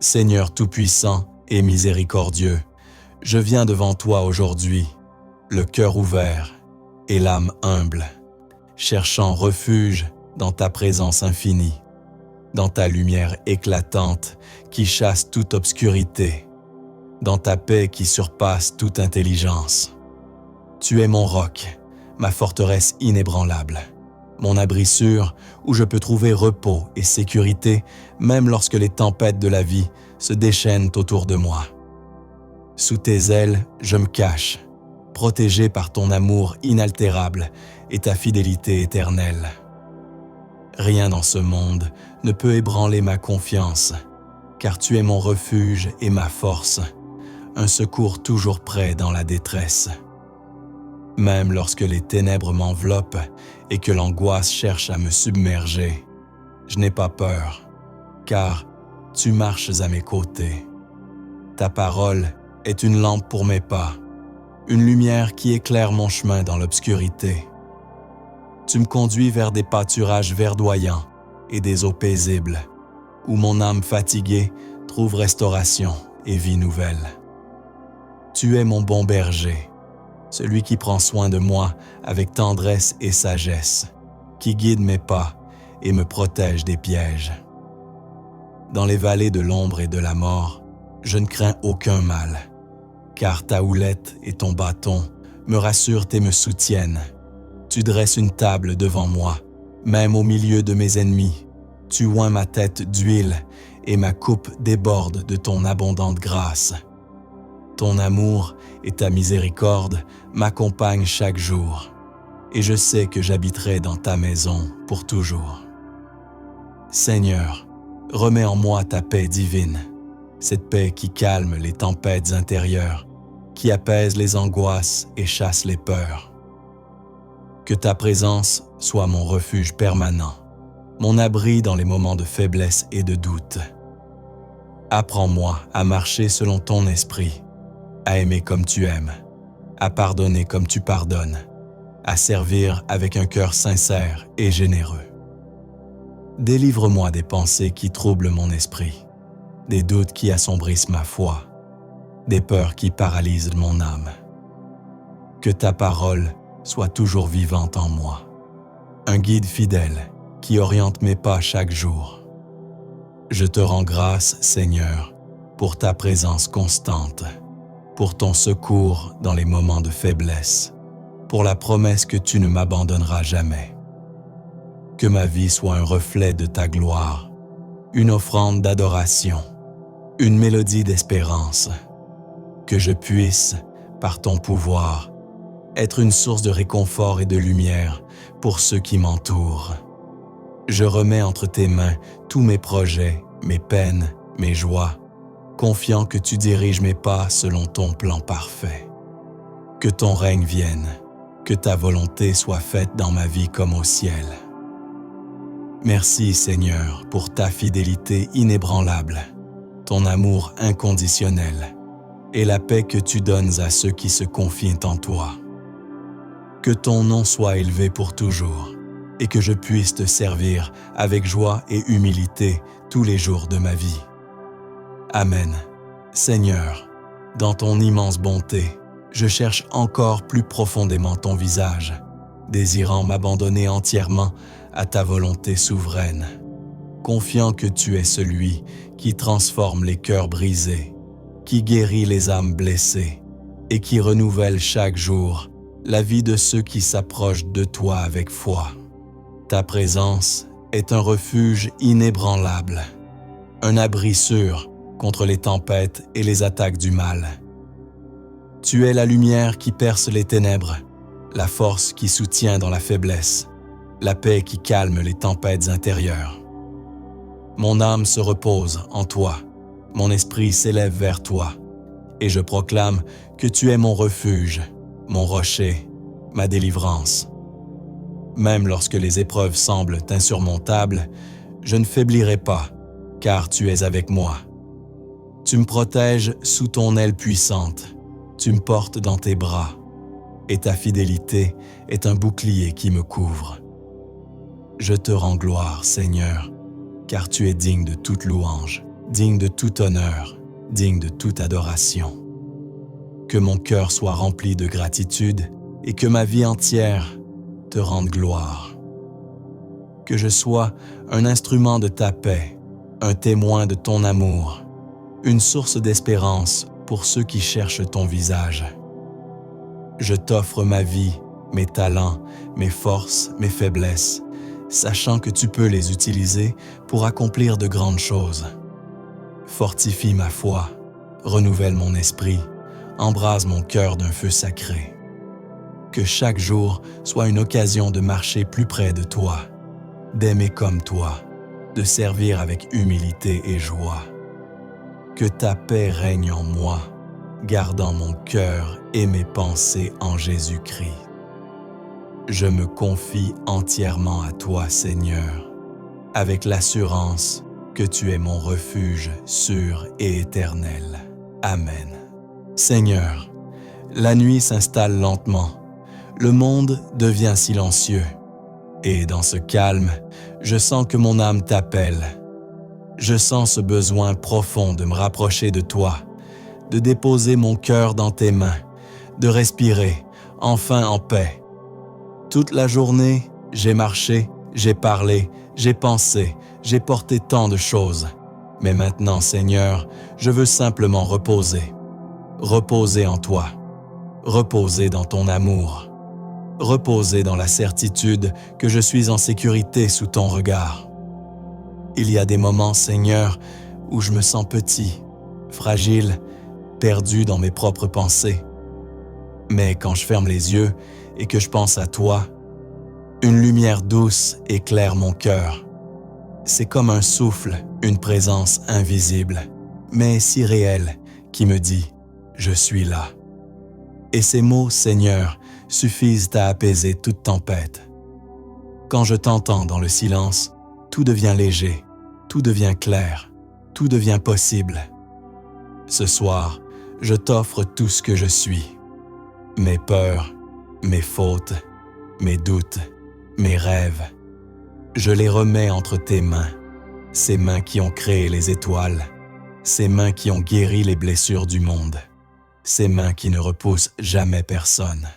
Seigneur Tout-Puissant et miséricordieux, je viens devant toi aujourd'hui, le cœur ouvert et l'âme humble, cherchant refuge dans ta présence infinie, dans ta lumière éclatante qui chasse toute obscurité, dans ta paix qui surpasse toute intelligence. Tu es mon roc, ma forteresse inébranlable, mon abri sûr où je peux trouver repos et sécurité même lorsque les tempêtes de la vie se déchaînent autour de moi. Sous tes ailes, je me cache, protégé par ton amour inaltérable et ta fidélité éternelle. Rien dans ce monde ne peut ébranler ma confiance, car tu es mon refuge et ma force, un secours toujours prêt dans la détresse. Même lorsque les ténèbres m'enveloppent et que l'angoisse cherche à me submerger, je n'ai pas peur, car tu marches à mes côtés. Ta parole est une lampe pour mes pas, une lumière qui éclaire mon chemin dans l'obscurité. Tu me conduis vers des pâturages verdoyants et des eaux paisibles, où mon âme fatiguée trouve restauration et vie nouvelle. Tu es mon bon berger, celui qui prend soin de moi avec tendresse et sagesse, qui guide mes pas et me protège des pièges. Dans les vallées de l'ombre et de la mort, je ne crains aucun mal, car ta houlette et ton bâton me rassurent et me soutiennent. Tu dresses une table devant moi, même au milieu de mes ennemis. Tu oins ma tête d'huile et ma coupe déborde de ton abondante grâce. Ton amour et ta miséricorde m'accompagnent chaque jour, et je sais que j'habiterai dans ta maison pour toujours. Seigneur, remets en moi ta paix divine, cette paix qui calme les tempêtes intérieures, qui apaise les angoisses et chasse les peurs. Que ta présence soit mon refuge permanent, mon abri dans les moments de faiblesse et de doute. Apprends-moi à marcher selon ton esprit, à aimer comme tu aimes, à pardonner comme tu pardonnes, à servir avec un cœur sincère et généreux. Délivre-moi des pensées qui troublent mon esprit, des doutes qui assombrissent ma foi, des peurs qui paralysent mon âme. Que ta parole soit toujours vivante en moi, un guide fidèle qui oriente mes pas chaque jour. Je te rends grâce, Seigneur, pour ta présence constante, pour ton secours dans les moments de faiblesse, pour la promesse que tu ne m'abandonneras jamais. Que ma vie soit un reflet de ta gloire, une offrande d'adoration, une mélodie d'espérance. Que je puisse, par ton pouvoir, être une source de réconfort et de lumière pour ceux qui m'entourent. Je remets entre tes mains tous mes projets, mes peines, mes joies, confiant que tu diriges mes pas selon ton plan parfait. Que ton règne vienne, que ta volonté soit faite dans ma vie comme au ciel. Merci Seigneur pour ta fidélité inébranlable, ton amour inconditionnel et la paix que tu donnes à ceux qui se confient en toi. Que ton nom soit élevé pour toujours et que je puisse te servir avec joie et humilité tous les jours de ma vie. Amen. Seigneur, dans ton immense bonté, je cherche encore plus profondément ton visage, désirant m'abandonner entièrement à ta volonté souveraine, confiant que tu es celui qui transforme les cœurs brisés, qui guérit les âmes blessées et qui renouvelle chaque jour la vie de ceux qui s'approchent de toi avec foi. Ta présence est un refuge inébranlable, un abri sûr contre les tempêtes et les attaques du mal. Tu es la lumière qui perce les ténèbres, la force qui soutient dans la faiblesse, la paix qui calme les tempêtes intérieures. Mon âme se repose en toi, mon esprit s'élève vers toi, et je proclame que tu es mon refuge, mon rocher, ma délivrance. Même lorsque les épreuves semblent insurmontables, je ne faiblirai pas, car tu es avec moi. Tu me protèges sous ton aile puissante, tu me portes dans tes bras, et ta fidélité est un bouclier qui me couvre. Je te rends gloire, Seigneur, car tu es digne de toute louange, digne de tout honneur, digne de toute adoration. Que mon cœur soit rempli de gratitude et que ma vie entière te rende gloire. Que je sois un instrument de ta paix, un témoin de ton amour, une source d'espérance pour ceux qui cherchent ton visage. Je t'offre ma vie, mes talents, mes forces, mes faiblesses, sachant que tu peux les utiliser pour accomplir de grandes choses. Fortifie ma foi, renouvelle mon esprit, embrase mon cœur d'un feu sacré. Que chaque jour soit une occasion de marcher plus près de toi, d'aimer comme toi, de servir avec humilité et joie. Que ta paix règne en moi, gardant mon cœur et mes pensées en Jésus-Christ. Je me confie entièrement à toi, Seigneur, avec l'assurance que tu es mon refuge sûr et éternel. Amen. Seigneur, la nuit s'installe lentement, le monde devient silencieux, et dans ce calme, je sens que mon âme t'appelle. Je sens ce besoin profond de me rapprocher de toi, de déposer mon cœur dans tes mains, de respirer, enfin en paix. Toute la journée, j'ai marché, j'ai parlé, j'ai pensé, j'ai porté tant de choses. Mais maintenant, Seigneur, je veux simplement reposer. Reposer en toi. Reposer dans ton amour. Reposer dans la certitude que je suis en sécurité sous ton regard. Il y a des moments, Seigneur, où je me sens petit, fragile, perdu dans mes propres pensées. Mais quand je ferme les yeux et que je pense à toi, une lumière douce éclaire mon cœur. C'est comme un souffle, une présence invisible, mais si réelle, qui me dit « Je suis là ». Et ces mots, Seigneur, suffisent à apaiser toute tempête. Quand je t'entends dans le silence, tout devient léger, tout devient clair, tout devient possible. Ce soir, je t'offre tout ce que je suis. Mes peurs, mes fautes, mes doutes, mes rêves. Je les remets entre tes mains, ces mains qui ont créé les étoiles, ces mains qui ont guéri les blessures du monde, ces mains qui ne repoussent jamais personne.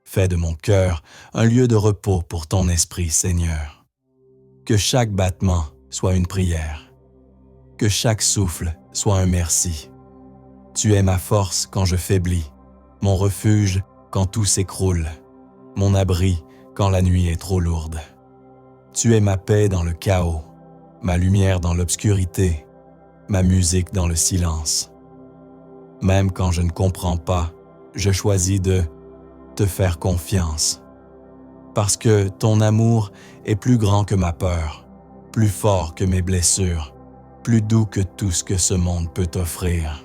Fais de mon cœur un lieu de repos pour ton esprit, Seigneur. Que chaque battement soit une prière, que chaque souffle soit un merci. Tu es ma force quand je faiblis, mon refuge quand tout s'écroule, mon abri quand la nuit est trop lourde. Tu es ma paix dans le chaos, ma lumière dans l'obscurité, ma musique dans le silence. Même quand je ne comprends pas, je choisis de te faire confiance. Parce que ton amour est plus grand que ma peur, plus fort que mes blessures, plus doux que tout ce que ce monde peut offrir.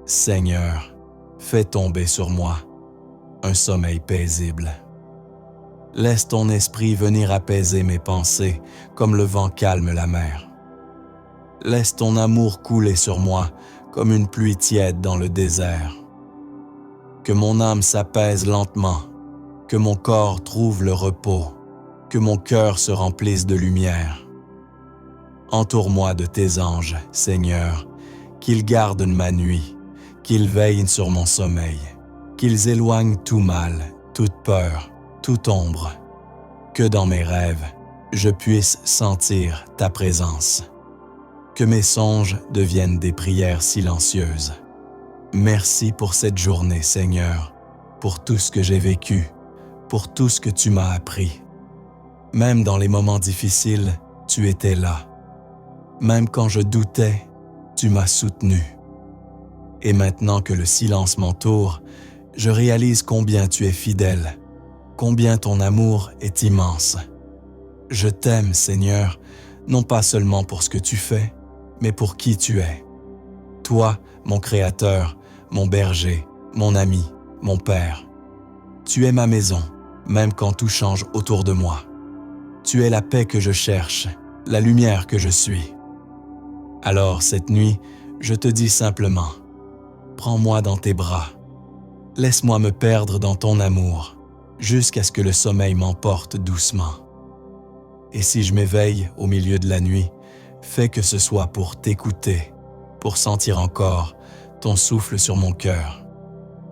Seigneur, fais tomber sur moi un sommeil paisible. Laisse ton esprit venir apaiser mes pensées comme le vent calme la mer. Laisse ton amour couler sur moi comme une pluie tiède dans le désert. Que mon âme s'apaise lentement, que mon corps trouve le repos, que mon cœur se remplisse de lumière. Entoure-moi de tes anges, Seigneur, qu'ils gardent ma nuit, qu'ils veillent sur mon sommeil, qu'ils éloignent tout mal, toute peur, toute ombre, que dans mes rêves, je puisse sentir ta présence. Que mes songes deviennent des prières silencieuses. Merci pour cette journée, Seigneur, pour tout ce que j'ai vécu, pour tout ce que tu m'as appris. Même dans les moments difficiles, tu étais là. Même quand je doutais, tu m'as soutenu. Et maintenant que le silence m'entoure, je réalise combien tu es fidèle, combien ton amour est immense. Je t'aime, Seigneur, non pas seulement pour ce que tu fais, mais pour qui tu es. Toi, mon Créateur, mon berger, mon ami, mon Père. Tu es ma maison, même quand tout change autour de moi. Tu es la paix que je cherche, la lumière que je suis. Alors cette nuit, je te dis simplement, prends-moi dans tes bras. Laisse-moi me perdre dans ton amour, jusqu'à ce que le sommeil m'emporte doucement. Et si je m'éveille au milieu de la nuit, Fais que ce soit pour t'écouter, pour sentir encore ton souffle sur mon cœur.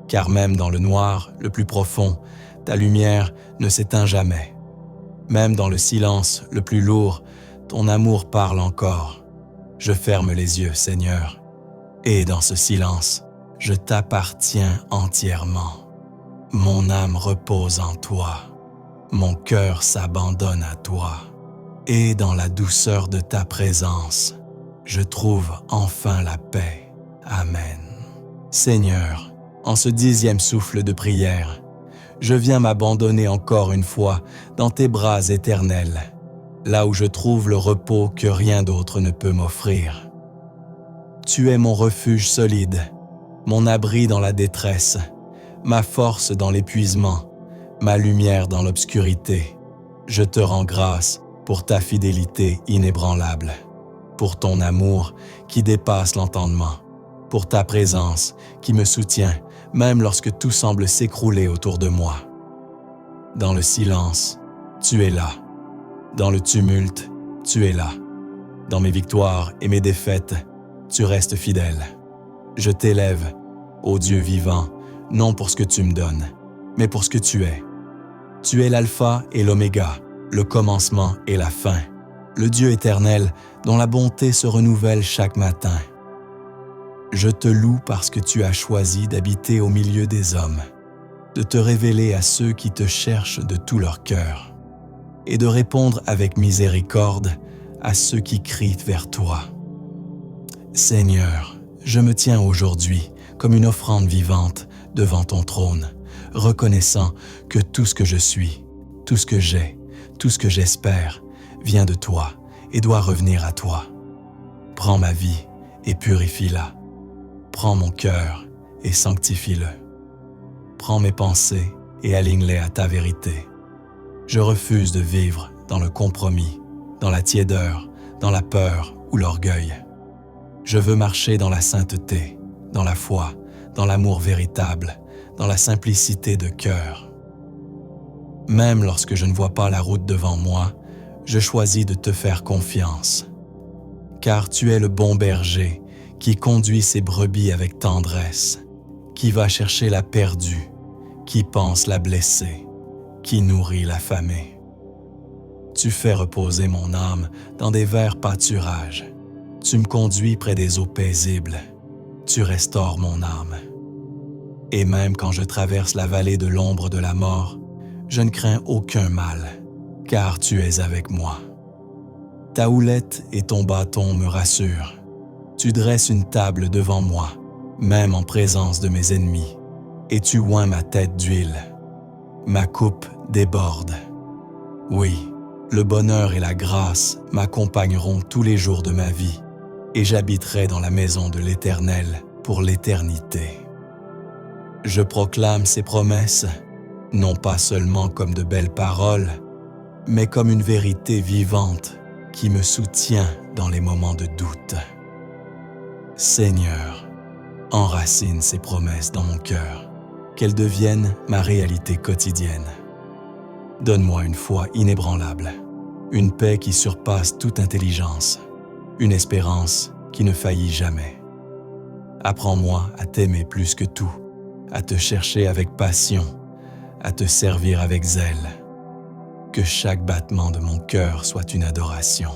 Car même dans le noir le plus profond, ta lumière ne s'éteint jamais. Même dans le silence le plus lourd, ton amour parle encore. Je ferme les yeux, Seigneur, et dans ce silence, je t'appartiens entièrement. Mon âme repose en toi, mon cœur s'abandonne à toi, et dans la douceur de ta présence, je trouve enfin la paix. Amen. Seigneur, en ce 10e souffle de prière, je viens m'abandonner encore une fois dans tes bras éternels, là où je trouve le repos que rien d'autre ne peut m'offrir. Tu es mon refuge solide, mon abri dans la détresse, ma force dans l'épuisement, ma lumière dans l'obscurité. Je te rends grâce pour ta fidélité inébranlable, pour ton amour qui dépasse l'entendement, pour ta présence qui me soutient même lorsque tout semble s'écrouler autour de moi. Dans le silence, tu es là. Dans le tumulte, tu es là. Dans mes victoires et mes défaites, tu restes fidèle. Je t'élève, ô Dieu vivant, non pour ce que tu me donnes, mais pour ce que tu es. Tu es l'alpha et l'oméga, le commencement et la fin, le Dieu éternel dont la bonté se renouvelle chaque matin. Je te loue parce que tu as choisi d'habiter au milieu des hommes, de te révéler à ceux qui te cherchent de tout leur cœur, et de répondre avec miséricorde à ceux qui crient vers toi. Seigneur, je me tiens aujourd'hui comme une offrande vivante devant ton trône, reconnaissant que tout ce que je suis, tout ce que j'ai, tout ce que j'espère vient de toi et doit revenir à toi. Prends ma vie et purifie-la. Prends mon cœur et sanctifie-le. Prends mes pensées et aligne-les à ta vérité. Je refuse de vivre dans le compromis, dans la tiédeur, dans la peur ou l'orgueil. Je veux marcher dans la sainteté, dans la foi, dans l'amour véritable, dans la simplicité de cœur. Même lorsque je ne vois pas la route devant moi, je choisis de te faire confiance. Car tu es le bon berger qui conduit ses brebis avec tendresse, qui va chercher la perdue, qui panse la blessée, qui nourrit l'affamée. Tu fais reposer mon âme dans des verts pâturages. Tu me conduis près des eaux paisibles. Tu restaures mon âme. Et même quand je traverse la vallée de l'ombre de la mort, je ne crains aucun mal, car tu es avec moi. Ta houlette et ton bâton me rassurent. Tu dresses une table devant moi, même en présence de mes ennemis, et tu oins ma tête d'huile. Ma coupe déborde. Oui, le bonheur et la grâce m'accompagneront tous les jours de ma vie, et j'habiterai dans la maison de l'Éternel pour l'éternité. Je proclame ces promesses, non pas seulement comme de belles paroles, mais comme une vérité vivante qui me soutient dans les moments de doute. Seigneur, enracine ces promesses dans mon cœur, qu'elles deviennent ma réalité quotidienne. Donne-moi une foi inébranlable, une paix qui surpasse toute intelligence, une espérance qui ne faillit jamais. Apprends-moi à t'aimer plus que tout, à te chercher avec passion, à te servir avec zèle. Que chaque battement de mon cœur soit une adoration.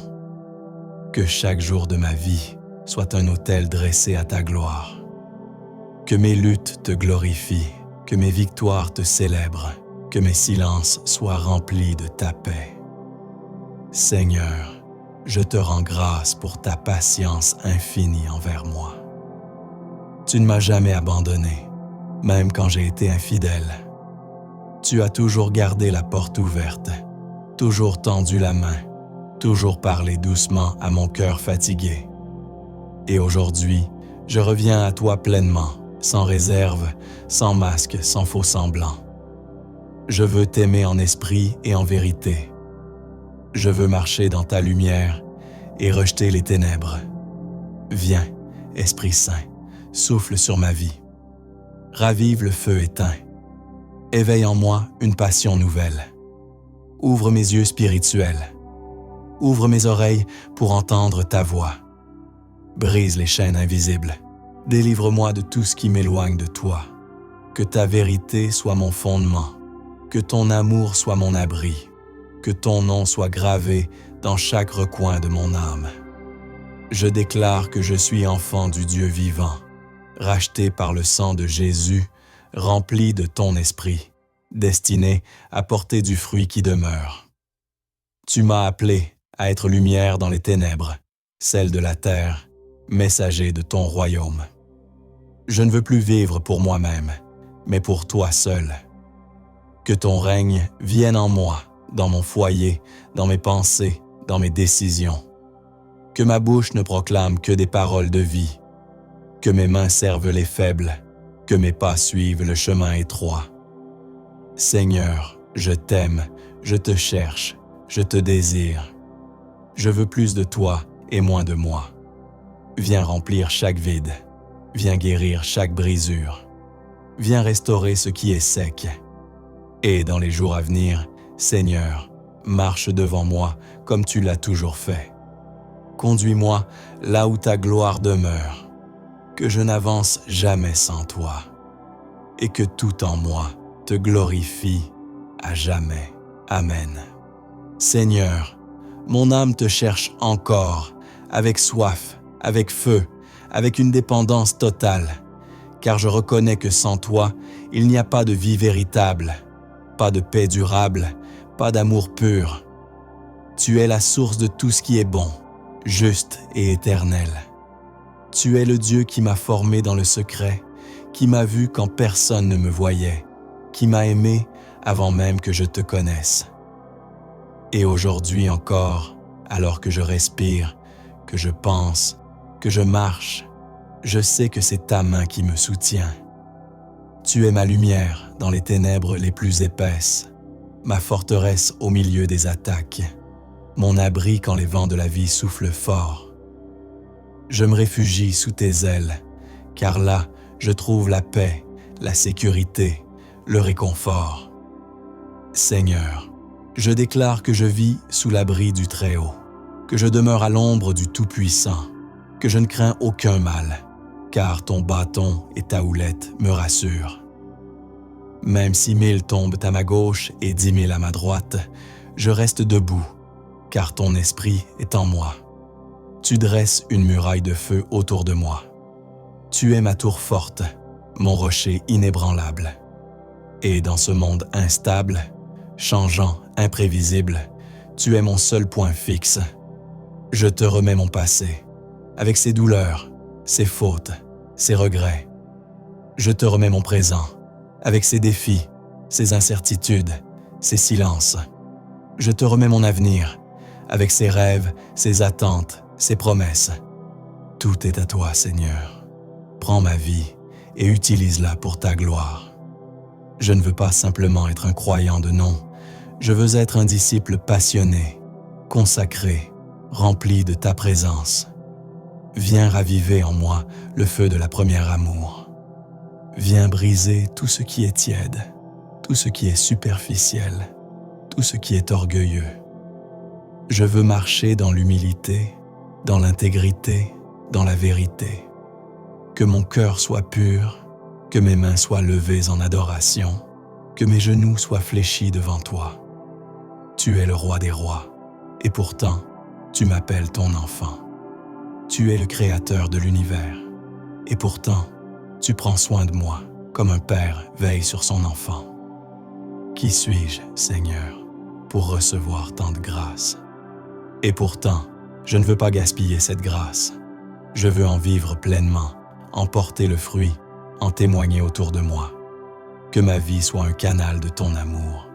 Que chaque jour de ma vie soit un autel dressé à ta gloire. Que mes luttes te glorifient, que mes victoires te célèbrent, que mes silences soient remplis de ta paix. Seigneur, je te rends grâce pour ta patience infinie envers moi. Tu ne m'as jamais abandonné, même quand j'ai été infidèle. Tu as toujours gardé la porte ouverte, toujours tendu la main, toujours parlé doucement à mon cœur fatigué. Et aujourd'hui, je reviens à toi pleinement, sans réserve, sans masque, sans faux semblant. Je veux t'aimer en esprit et en vérité. Je veux marcher dans ta lumière et rejeter les ténèbres. Viens, Esprit Saint, souffle sur ma vie. Ravive le feu éteint. Éveille en moi une passion nouvelle. Ouvre mes yeux spirituels. Ouvre mes oreilles pour entendre ta voix. Brise les chaînes invisibles. Délivre-moi de tout ce qui m'éloigne de toi. Que ta vérité soit mon fondement. Que ton amour soit mon abri. Que ton nom soit gravé dans chaque recoin de mon âme. Je déclare que je suis enfant du Dieu vivant, racheté par le sang de Jésus, rempli de ton esprit, destiné à porter du fruit qui demeure. Tu m'as appelé à être lumière dans les ténèbres, celle de la terre, messager de ton royaume. Je ne veux plus vivre pour moi-même, mais pour toi seul. Que ton règne vienne en moi, dans mon foyer, dans mes pensées, dans mes décisions. Que ma bouche ne proclame que des paroles de vie. Que mes mains servent les faibles, que mes pas suivent le chemin étroit. Seigneur, je t'aime, je te cherche, je te désire. Je veux plus de toi et moins de moi. Viens remplir chaque vide, viens guérir chaque brisure. Viens restaurer ce qui est sec. Et dans les jours à venir, Seigneur, marche devant moi comme tu l'as toujours fait. Conduis-moi là où ta gloire demeure, que je n'avance jamais sans toi, et que tout en moi te glorifie à jamais. Amen. Seigneur, mon âme te cherche encore, avec soif, avec feu, avec une dépendance totale, car je reconnais que sans toi, il n'y a pas de vie véritable, pas de paix durable, pas d'amour pur. Tu es la source de tout ce qui est bon, juste et éternel. Tu es le Dieu qui m'a formé dans le secret, qui m'a vu quand personne ne me voyait, qui m'a aimé avant même que je te connaisse. Et aujourd'hui encore, alors que je respire, que je pense, que je marche, je sais que c'est ta main qui me soutient. Tu es ma lumière dans les ténèbres les plus épaisses, ma forteresse au milieu des attaques, mon abri quand les vents de la vie soufflent fort. Je me réfugie sous tes ailes, car là, je trouve la paix, la sécurité, le réconfort. Seigneur, je déclare que je vis sous l'abri du Très-Haut, que je demeure à l'ombre du Tout-Puissant, que je ne crains aucun mal, car ton bâton et ta houlette me rassurent. Même si 1000 tombent à ma gauche et 10 000 à ma droite, je reste debout, car ton esprit est en moi. Tu dresses une muraille de feu autour de moi. Tu es ma tour forte, mon rocher inébranlable. Et dans ce monde instable, changeant, imprévisible, tu es mon seul point fixe. Je te remets mon passé, avec ses douleurs, ses fautes, ses regrets. Je te remets mon présent, avec ses défis, ses incertitudes, ses silences. Je te remets mon avenir, avec ses rêves, ses attentes, ses promesses. Tout est à toi, Seigneur. Prends ma vie et utilise-la pour ta gloire. Je ne veux pas simplement être un croyant de nom, je veux être un disciple passionné, consacré, rempli de ta présence. Viens raviver en moi le feu de la première amour. Viens briser tout ce qui est tiède, tout ce qui est superficiel, tout ce qui est orgueilleux. Je veux marcher dans l'humilité, dans l'intégrité, dans la vérité. Que mon cœur soit pur, que mes mains soient levées en adoration, que mes genoux soient fléchis devant toi. Tu es le roi des rois, et pourtant, tu m'appelles ton enfant. Tu es le créateur de l'univers, et pourtant, tu prends soin de moi, comme un père veille sur son enfant. Qui suis-je, Seigneur, pour recevoir tant de grâce? Et pourtant, je ne veux pas gaspiller cette grâce. Je veux en vivre pleinement, en porter le fruit, en témoigner autour de moi. Que ma vie soit un canal de ton amour.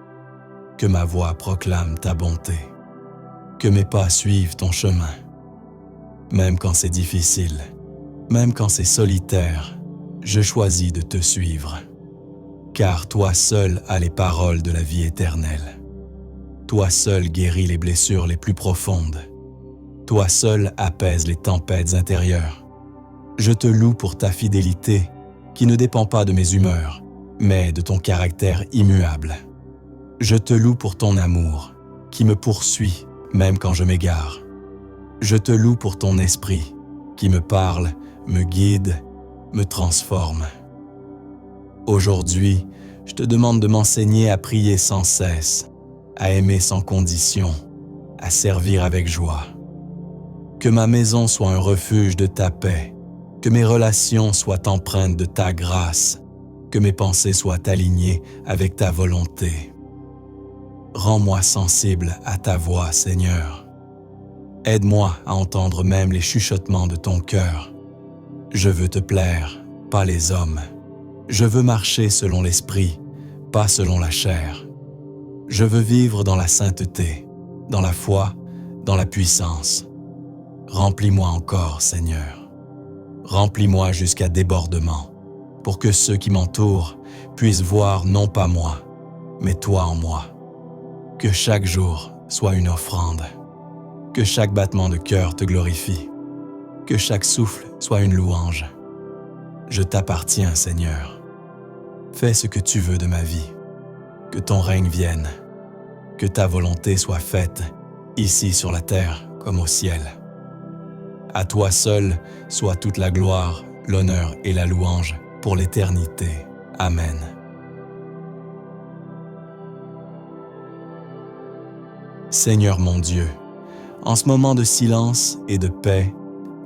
Que ma voix proclame ta bonté. Que mes pas suivent ton chemin. Même quand c'est difficile, même quand c'est solitaire, je choisis de te suivre. Car toi seul as les paroles de la vie éternelle. Toi seul guéris les blessures les plus profondes. Toi seul apaises les tempêtes intérieures. Je te loue pour ta fidélité, qui ne dépend pas de mes humeurs, mais de ton caractère immuable. Je te loue pour ton amour, qui me poursuit même quand je m'égare. Je te loue pour ton esprit, qui me parle, me guide, me transforme. Aujourd'hui, je te demande de m'enseigner à prier sans cesse, à aimer sans condition, à servir avec joie. Que ma maison soit un refuge de ta paix, que mes relations soient empreintes de ta grâce, que mes pensées soient alignées avec ta volonté. Rends-moi sensible à ta voix, Seigneur. Aide-moi à entendre même les chuchotements de ton cœur. Je veux te plaire, pas les hommes. Je veux marcher selon l'esprit, pas selon la chair. Je veux vivre dans la sainteté, dans la foi, dans la puissance. Remplis-moi encore, Seigneur. Remplis-moi jusqu'à débordement, pour que ceux qui m'entourent puissent voir non pas moi, mais toi en moi. Que chaque jour soit une offrande. Que chaque battement de cœur te glorifie. Que chaque souffle soit une louange. Je t'appartiens, Seigneur. Fais ce que tu veux de ma vie. Que ton règne vienne. Que ta volonté soit faite, ici sur la terre comme au ciel. À toi seul soit toute la gloire, l'honneur et la louange pour l'éternité. Amen. Seigneur mon Dieu, en ce moment de silence et de paix,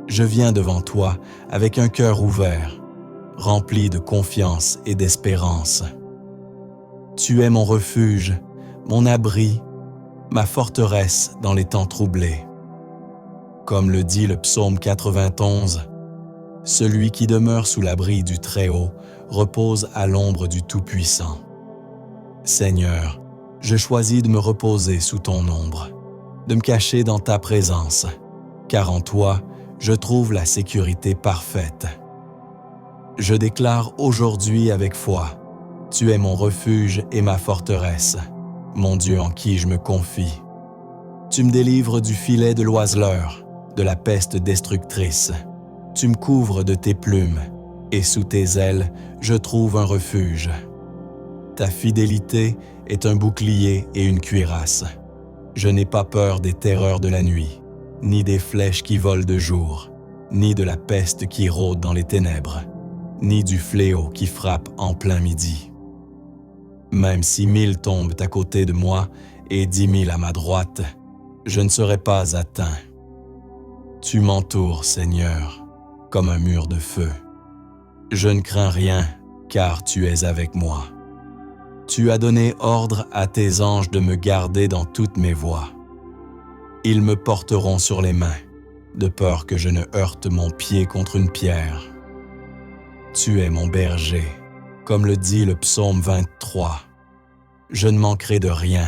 je viens devant toi avec un cœur ouvert, rempli de confiance et d'espérance. Tu es mon refuge, mon abri, ma forteresse dans les temps troublés. Comme le dit le psaume 91, « Celui qui demeure sous l'abri du Très-Haut repose à l'ombre du Tout-Puissant. » Seigneur, je choisis de me reposer sous ton ombre, de me cacher dans ta présence, car en toi, je trouve la sécurité parfaite. Je déclare aujourd'hui avec foi, tu es mon refuge et ma forteresse, mon Dieu en qui je me confie. Tu me délivres du filet de l'oiseleur, de la peste destructrice. Tu me couvres de tes plumes, et sous tes ailes, je trouve un refuge. Ta fidélité est un bouclier et une cuirasse. Je n'ai pas peur des terreurs de la nuit, ni des flèches qui volent de jour, ni de la peste qui rôde dans les ténèbres, ni du fléau qui frappe en plein midi. Même si 1000 tombent à côté de moi et 10 000 à ma droite, je ne serai pas atteint. Tu m'entoures, Seigneur, comme un mur de feu. Je ne crains rien, car tu es avec moi. Tu as donné ordre à tes anges de me garder dans toutes mes voies. Ils me porteront sur les mains, de peur que je ne heurte mon pied contre une pierre. Tu es mon berger, comme le dit le psaume 23. Je ne manquerai de rien.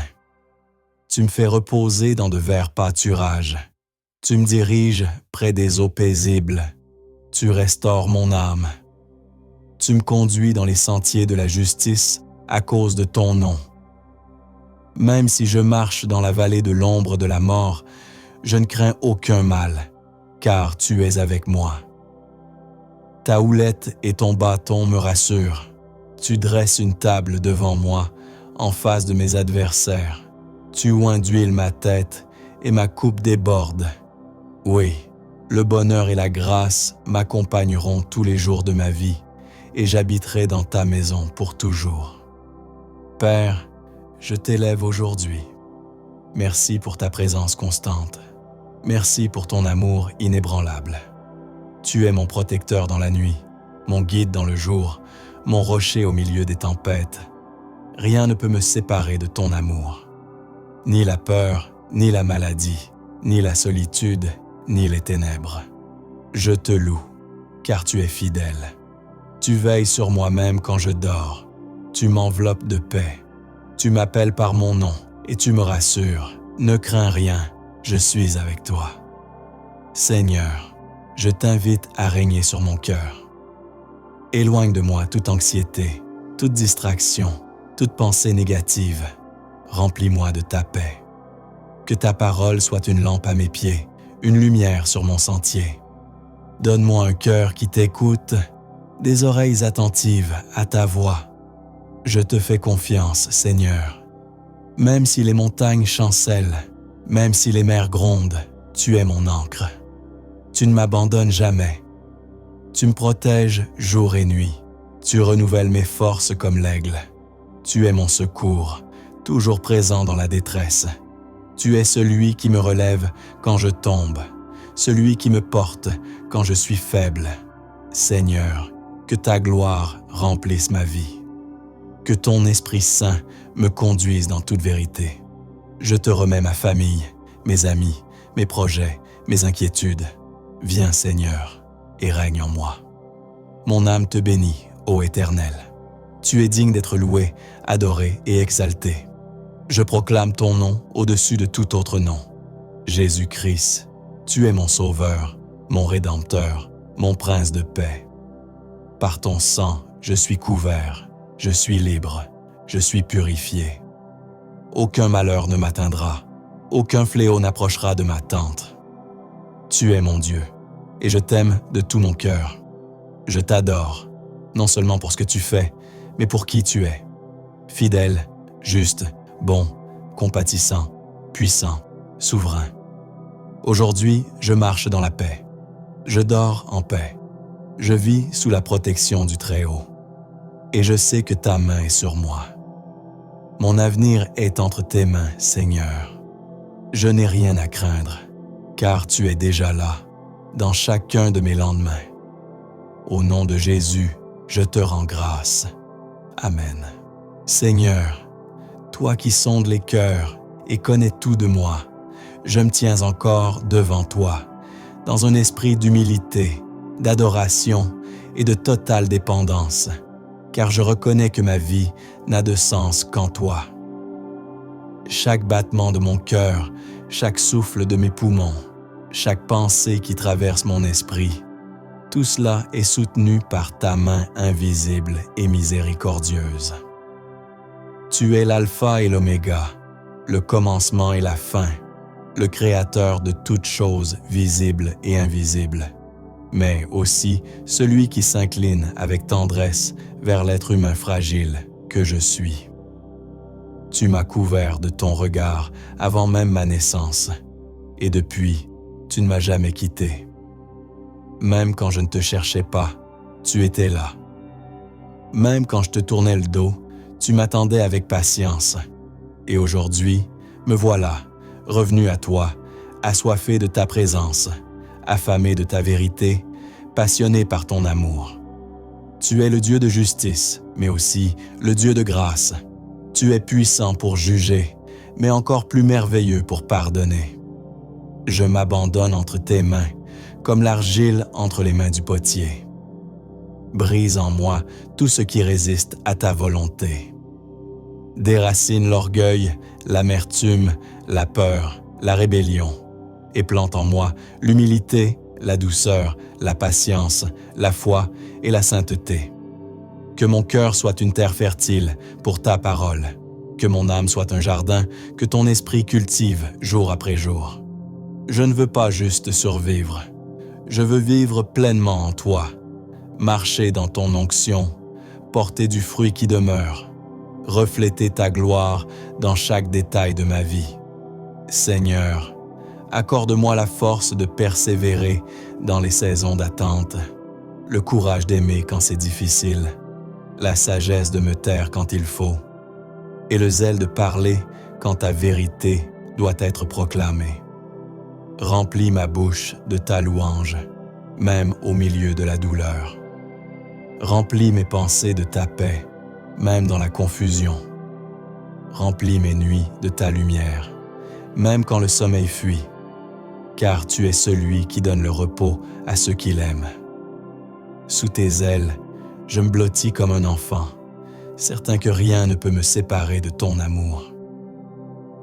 Tu me fais reposer dans de verts pâturages. Tu me diriges près des eaux paisibles. Tu restaures mon âme. Tu me conduis dans les sentiers de la justice à cause de ton nom. Même si je marche dans la vallée de l'ombre de la mort, je ne crains aucun mal, car tu es avec moi. Ta houlette et ton bâton me rassurent. Tu dresses une table devant moi, en face de mes adversaires. Tu oins d'huile ma tête et ma coupe déborde. Oui, le bonheur et la grâce m'accompagneront tous les jours de ma vie, et j'habiterai dans ta maison pour toujours. Père, je t'élève aujourd'hui. Merci pour ta présence constante. Merci pour ton amour inébranlable. Tu es mon protecteur dans la nuit, mon guide dans le jour, mon rocher au milieu des tempêtes. Rien ne peut me séparer de ton amour. Ni la peur, ni la maladie, ni la solitude, ni les ténèbres. Je te loue, car tu es fidèle. Tu veilles sur moi-même quand je dors. Tu m'enveloppes de paix. Tu m'appelles par mon nom et tu me rassures. Ne crains rien, je suis avec toi. Seigneur, je t'invite à régner sur mon cœur. Éloigne de moi toute anxiété, toute distraction, toute pensée négative. Remplis-moi de ta paix. Que ta parole soit une lampe à mes pieds, une lumière sur mon sentier. Donne-moi un cœur qui t'écoute, des oreilles attentives à ta voix. Je te fais confiance, Seigneur. Même si les montagnes chancellent, Même si les mers grondent, tu es mon ancre. Tu ne m'abandonnes jamais. Tu me protèges jour et nuit. Tu renouvelles mes forces comme l'aigle. Tu es mon secours, toujours présent dans la détresse. Tu es celui qui me relève quand je tombe, celui qui me porte quand je suis faible. Seigneur, que ta gloire remplisse ma vie. Que ton Esprit Saint me conduise dans toute vérité. Je te remets ma famille, mes amis, mes projets, mes inquiétudes. Viens, Seigneur, et règne en moi. Mon âme te bénit, ô Éternel. Tu es digne d'être loué, adoré et exalté. Je proclame ton nom au-dessus de tout autre nom. Jésus-Christ, tu es mon Sauveur, mon Rédempteur, mon Prince de paix. Par ton sang, je suis couvert, je suis libre, je suis purifié. Aucun malheur ne m'atteindra, aucun fléau n'approchera de ma tente. Tu es mon Dieu, et je t'aime de tout mon cœur. Je t'adore, non seulement pour ce que tu fais, mais pour qui tu es. Fidèle, juste, bon, compatissant, puissant, souverain. Aujourd'hui, je marche dans la paix. Je dors en paix. Je vis sous la protection du Très-Haut. Et je sais que ta main est sur moi. Mon avenir est entre tes mains, Seigneur. Je n'ai rien à craindre, car tu es déjà là, dans chacun de mes lendemains. Au nom de Jésus, je te rends grâce. Amen. Seigneur, toi qui sondes les cœurs et connais tout de moi, je me tiens encore devant toi, dans un esprit d'humilité, d'adoration et de totale dépendance, car je reconnais que ma vie n'a de sens qu'en toi. Chaque battement de mon cœur, chaque souffle de mes poumons, chaque pensée qui traverse mon esprit, tout cela est soutenu par ta main invisible et miséricordieuse. Tu es l'alpha et l'oméga, le commencement et la fin, le créateur de toutes choses visibles et invisibles, mais aussi celui qui s'incline avec tendresse vers l'être humain fragile que je suis. Tu m'as couvert de ton regard avant même ma naissance, et depuis, tu ne m'as jamais quitté. Même quand je ne te cherchais pas, tu étais là. Même quand je te tournais le dos, tu m'attendais avec patience. Et aujourd'hui, me voilà, revenu à toi, assoiffé de ta présence, affamé de ta vérité, passionné par ton amour. Tu es le Dieu de justice, mais aussi le Dieu de grâce. Tu es puissant pour juger, mais encore plus merveilleux pour pardonner. Je m'abandonne entre tes mains, comme l'argile entre les mains du potier. Brise en moi tout ce qui résiste à ta volonté. Déracine l'orgueil, l'amertume, la peur, la rébellion, et plante en moi l'humilité, la douceur, la patience, la foi et la sainteté. Que mon cœur soit une terre fertile pour ta parole, que mon âme soit un jardin que ton esprit cultive jour après jour. Je ne veux pas juste survivre. Je veux vivre pleinement en toi, marcher dans ton onction, porter du fruit qui demeure, refléter ta gloire dans chaque détail de ma vie. Seigneur, accorde-moi la force de persévérer dans les saisons d'attente, le courage d'aimer quand c'est difficile, la sagesse de me taire quand il faut, et le zèle de parler quand ta vérité doit être proclamée. Remplis ma bouche de ta louange, même au milieu de la douleur. Remplis mes pensées de ta paix, même dans la confusion. Remplis mes nuits de ta lumière, même quand le sommeil fuit, car tu es celui qui donne le repos à ceux qui l'aiment. Sous tes ailes, je me blottis comme un enfant, certain que rien ne peut me séparer de ton amour.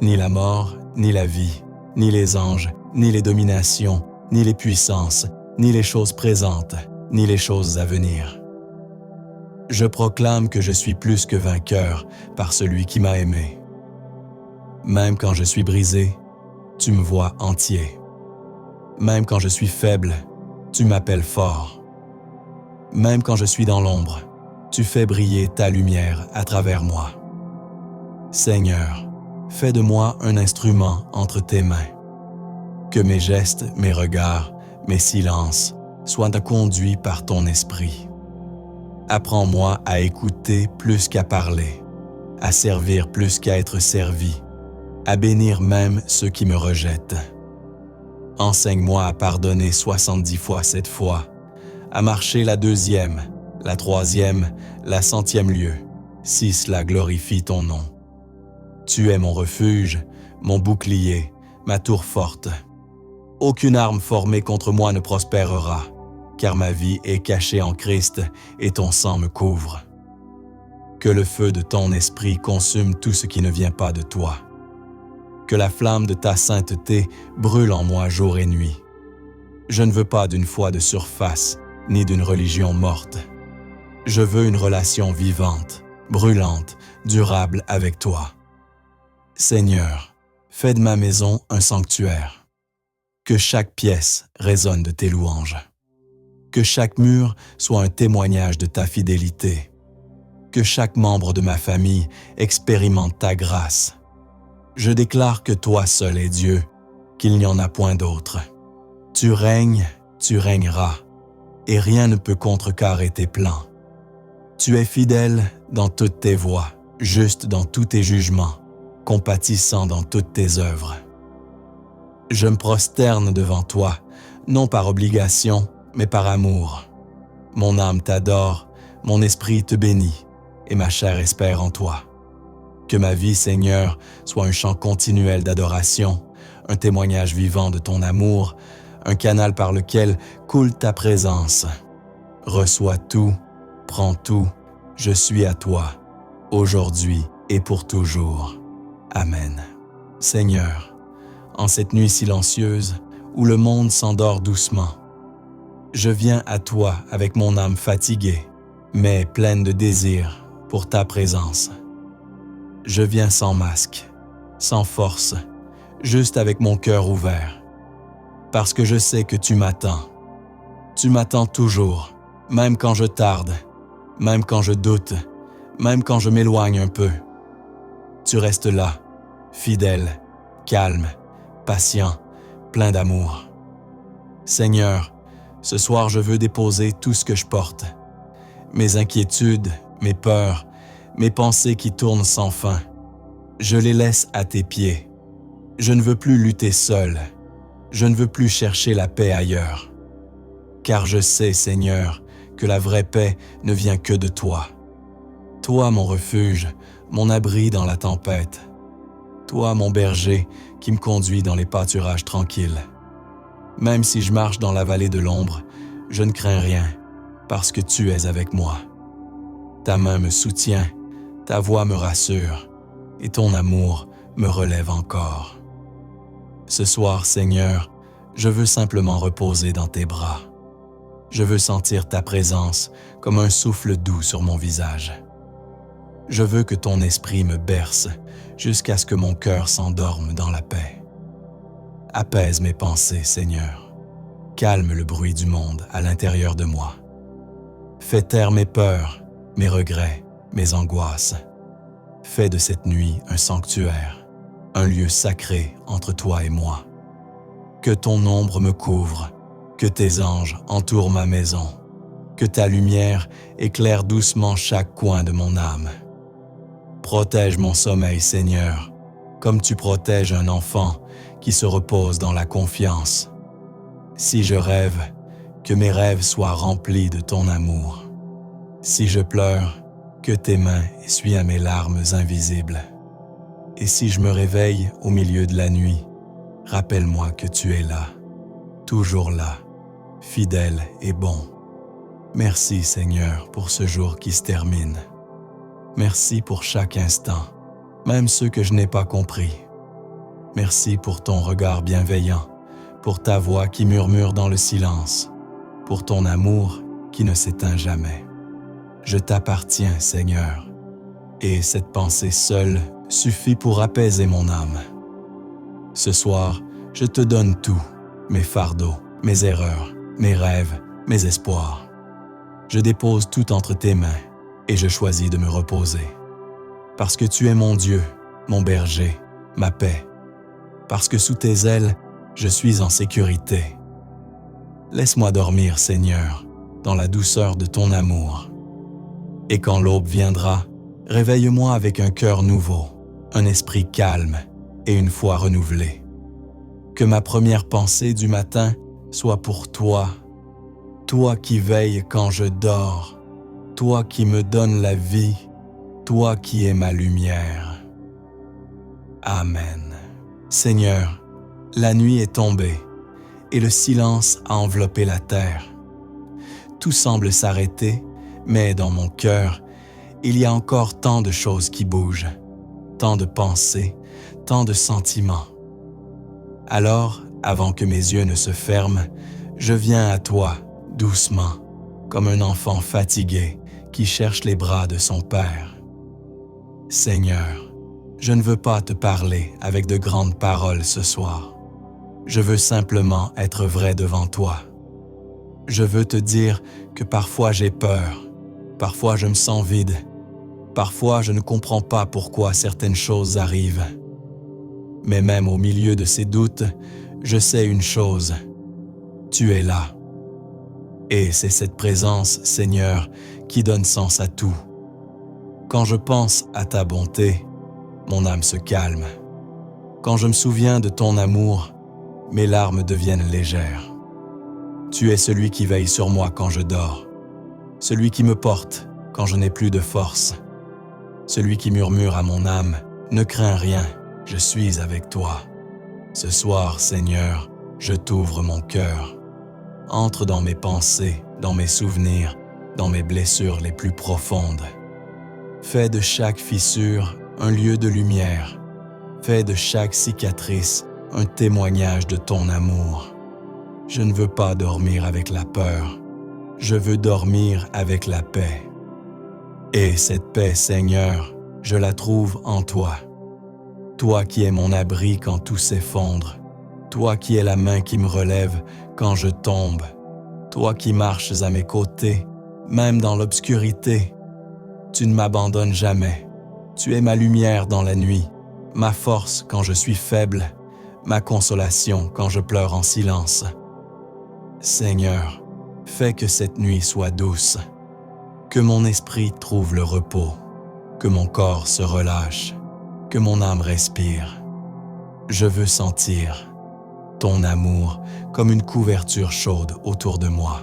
Ni la mort, ni la vie, ni les anges, ni les dominations, ni les puissances, ni les choses présentes, ni les choses à venir. Je proclame que je suis plus que vainqueur par celui qui m'a aimé. Même quand je suis brisé, tu me vois entier. Même quand je suis faible, tu m'appelles fort. Même quand je suis dans l'ombre, tu fais briller ta lumière à travers moi. Seigneur, fais de moi un instrument entre tes mains. Que mes gestes, mes regards, mes silences soient conduits par ton esprit. Apprends-moi à écouter plus qu'à parler, à servir plus qu'à être servi, à bénir même ceux qui me rejettent. Enseigne-moi à pardonner 70 fois 7 fois, à marcher la 2e, la 3e, la 100e lieue, si cela glorifie ton nom. Tu es mon refuge, mon bouclier, ma tour forte. Aucune arme formée contre moi ne prospérera, car ma vie est cachée en Christ et ton sang me couvre. Que le feu de ton esprit consume tout ce qui ne vient pas de toi. Que la flamme de ta sainteté brûle en moi jour et nuit. Je ne veux pas d'une foi de surface, ni d'une religion morte. Je veux une relation vivante, brûlante, durable avec toi. Seigneur, fais de ma maison un sanctuaire. Que chaque pièce résonne de tes louanges. Que chaque mur soit un témoignage de ta fidélité. Que chaque membre de ma famille expérimente ta grâce. Je déclare que toi seul es Dieu, qu'il n'y en a point d'autre. Tu règnes, tu régneras, et rien ne peut contrecarrer tes plans. Tu es fidèle dans toutes tes voies, juste dans tous tes jugements, compatissant dans toutes tes œuvres. Je me prosterne devant toi, non par obligation, mais par amour. Mon âme t'adore, mon esprit te bénit, et ma chair espère en toi. Que ma vie, Seigneur, soit un chant continuel d'adoration, un témoignage vivant de ton amour, un canal par lequel coule ta présence. Reçois tout, prends tout, je suis à toi, aujourd'hui et pour toujours. Amen. Seigneur, en cette nuit silencieuse où le monde s'endort doucement, je viens à toi avec mon âme fatiguée, mais pleine de désir pour ta présence. Je viens sans masque, sans force, juste avec mon cœur ouvert, parce que je sais que tu m'attends. Tu m'attends toujours, même quand je tarde, même quand je doute, même quand je m'éloigne un peu. Tu restes là, fidèle, calme, patient, plein d'amour. Seigneur, ce soir je veux déposer tout ce que je porte, mes inquiétudes, mes peurs, mes pensées qui tournent sans fin. Je les laisse à tes pieds. Je ne veux plus lutter seul. Je ne veux plus chercher la paix ailleurs. Car je sais, Seigneur, que la vraie paix ne vient que de toi. Toi, mon refuge, mon abri dans la tempête. Toi, mon berger, qui me conduit dans les pâturages tranquilles. Même si je marche dans la vallée de l'ombre, je ne crains rien, parce que tu es avec moi. Ta main me soutient, ta voix me rassure, et ton amour me relève encore. Ce soir, Seigneur, je veux simplement reposer dans tes bras. Je veux sentir ta présence comme un souffle doux sur mon visage. Je veux que ton esprit me berce jusqu'à ce que mon cœur s'endorme dans la paix. Apaise mes pensées, Seigneur. Calme le bruit du monde à l'intérieur de moi. Fais taire mes peurs, mes regrets, mes angoisses. Fais de cette nuit un sanctuaire, un lieu sacré entre toi et moi. Que ton ombre me couvre, que tes anges entourent ma maison, que ta lumière éclaire doucement chaque coin de mon âme. Protège mon sommeil, Seigneur, comme tu protèges un enfant qui se repose dans la confiance. Si je rêve, que mes rêves soient remplis de ton amour. Si je pleure, que tes mains essuient mes larmes invisibles. Et si je me réveille au milieu de la nuit, rappelle-moi que tu es là, toujours là, fidèle et bon. Merci Seigneur pour ce jour qui se termine. Merci pour chaque instant, même ceux que je n'ai pas compris. Merci pour ton regard bienveillant, pour ta voix qui murmure dans le silence, pour ton amour qui ne s'éteint jamais. Je t'appartiens, Seigneur, et cette pensée seule suffit pour apaiser mon âme. Ce soir, je te donne tout, mes fardeaux, mes erreurs, mes rêves, mes espoirs. Je dépose tout entre tes mains et je choisis de me reposer. Parce que tu es mon Dieu, mon berger, ma paix, parce que sous tes ailes, je suis en sécurité. Laisse-moi dormir, Seigneur, dans la douceur de ton amour. Et quand l'aube viendra, réveille-moi avec un cœur nouveau, un esprit calme et une foi renouvelée. Que ma première pensée du matin soit pour toi, toi qui veilles quand je dors, toi qui me donnes la vie, toi qui es ma lumière. Amen. Seigneur, la nuit est tombée et le silence a enveloppé la terre. Tout semble s'arrêter, mais dans mon cœur, il y a encore tant de choses qui bougent, tant de pensées, tant de sentiments. Alors, avant que mes yeux ne se ferment, je viens à toi, doucement, comme un enfant fatigué qui cherche les bras de son père. Seigneur, je ne veux pas te parler avec de grandes paroles ce soir. Je veux simplement être vrai devant toi. Je veux te dire que parfois j'ai peur, parfois je me sens vide, parfois je ne comprends pas pourquoi certaines choses arrivent. Mais même au milieu de ces doutes, je sais une chose, tu es là. Et c'est cette présence, Seigneur, qui donne sens à tout. Quand je pense à ta bonté, mon âme se calme. Quand je me souviens de ton amour, mes larmes deviennent légères. Tu es celui qui veille sur moi quand je dors, celui qui me porte quand je n'ai plus de force, celui qui murmure à mon âme « Ne crains rien, je suis avec toi ». Ce soir, Seigneur, je t'ouvre mon cœur. Entre dans mes pensées, dans mes souvenirs, dans mes blessures les plus profondes. Fais de chaque fissure un lieu de lumière. Fais de chaque cicatrice un témoignage de ton amour. Je ne veux pas dormir avec la peur. Je veux dormir avec la paix. Et cette paix, Seigneur, je la trouve en toi. Toi qui es mon abri quand tout s'effondre. Toi qui es la main qui me relève quand je tombe. Toi qui marches à mes côtés, même dans l'obscurité. Tu ne m'abandonnes jamais. Tu es ma lumière dans la nuit, ma force quand je suis faible, ma consolation quand je pleure en silence. Seigneur, fais que cette nuit soit douce, que mon esprit trouve le repos, que mon corps se relâche, que mon âme respire. Je veux sentir ton amour comme une couverture chaude autour de moi.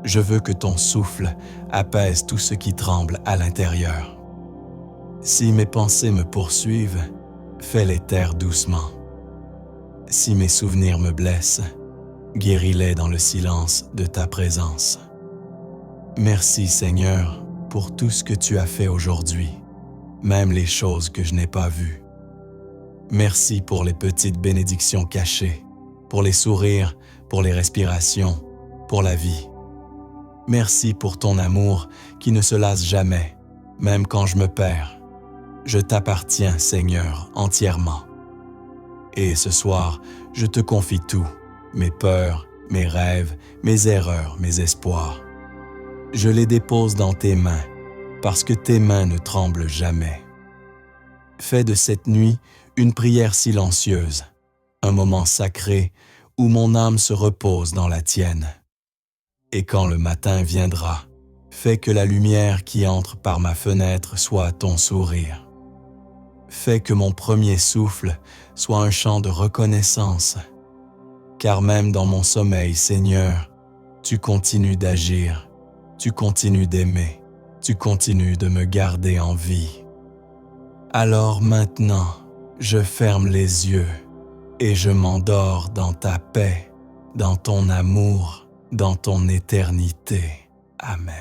Je veux que ton souffle apaise tout ce qui tremble à l'intérieur. Si mes pensées me poursuivent, fais-les taire doucement. Si mes souvenirs me blessent, guéris-les dans le silence de ta présence. Merci Seigneur pour tout ce que tu as fait aujourd'hui, même les choses que je n'ai pas vues. Merci pour les petites bénédictions cachées, pour les sourires, pour les respirations, pour la vie. Merci pour ton amour qui ne se lasse jamais, même quand je me perds. Je t'appartiens, Seigneur, entièrement. Et ce soir, je te confie tout, mes peurs, mes rêves, mes erreurs, mes espoirs. Je les dépose dans tes mains, parce que tes mains ne tremblent jamais. Fais de cette nuit une prière silencieuse, un moment sacré où mon âme se repose dans la tienne. Et quand le matin viendra, fais que la lumière qui entre par ma fenêtre soit ton sourire. Fais que mon premier souffle soit un chant de reconnaissance, car même dans mon sommeil, Seigneur, tu continues d'agir, tu continues d'aimer, tu continues de me garder en vie. Alors maintenant, je ferme les yeux et je m'endors dans ta paix, dans ton amour, dans ton éternité. Amen.